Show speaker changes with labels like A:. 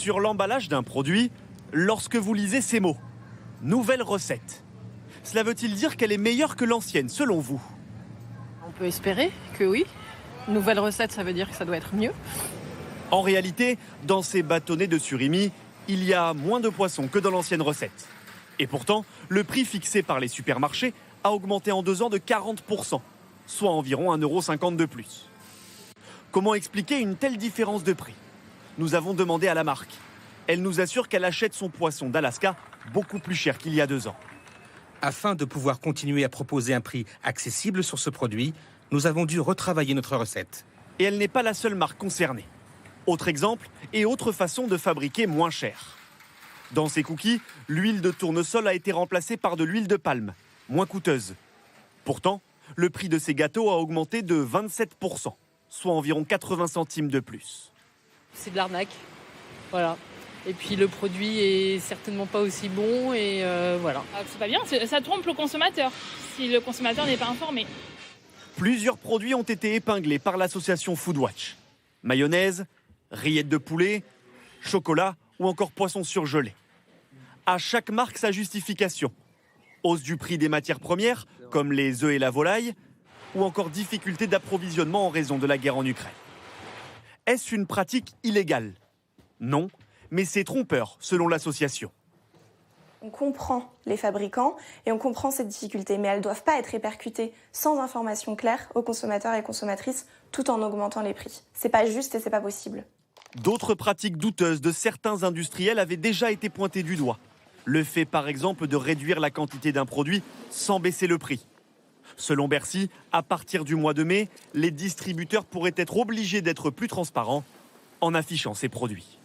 A: Sur l'emballage d'un produit, lorsque vous lisez ces mots, nouvelle recette, cela veut-il dire qu'elle est meilleure que l'ancienne, selon vous?
B: On peut espérer que oui. Nouvelle recette, ça veut dire que ça doit être mieux.
A: En réalité, dans ces bâtonnets de surimi, il y a moins de poissons que dans l'ancienne recette. Et pourtant, le prix fixé par les supermarchés a augmenté en 2 ans de 40%, soit environ 1,50 € de plus. Comment expliquer une telle différence de prix? Nous avons demandé à la marque. Elle nous assure qu'elle achète son poisson d'Alaska beaucoup plus cher qu'il y a 2 ans.
C: Afin de pouvoir continuer à proposer un prix accessible sur ce produit, nous avons dû retravailler notre recette.
A: Et elle n'est pas la seule marque concernée. Autre exemple et autre façon de fabriquer moins cher. Dans ces cookies, l'huile de tournesol a été remplacée par de l'huile de palme, moins coûteuse. Pourtant, le prix de ces gâteaux a augmenté de 27%, soit environ 80 centimes de plus.
D: C'est de l'arnaque, voilà. Et puis le produit est certainement pas aussi bon et voilà.
E: C'est pas bien, ça trompe le consommateur, si le consommateur n'est pas informé.
A: Plusieurs produits ont été épinglés par l'association Foodwatch. Mayonnaise, rillettes de poulet, chocolat ou encore poisson surgelé. À chaque marque sa justification. Hausse du prix des matières premières, comme les œufs et la volaille, ou encore difficulté d'approvisionnement en raison de la guerre en Ukraine. Est-ce une pratique illégale? Non, mais c'est trompeur, selon l'association.
F: On comprend les fabricants et on comprend ces difficultés, mais elles ne doivent pas être répercutées sans information claire aux consommateurs et consommatrices, tout en augmentant les prix. C'est pas juste et c'est pas possible.
A: D'autres pratiques douteuses de certains industriels avaient déjà été pointées du doigt. Le fait, par exemple, de réduire la quantité d'un produit sans baisser le prix. Selon Bercy, à partir du mois de mai, les distributeurs pourraient être obligés d'être plus transparents en affichant ces produits.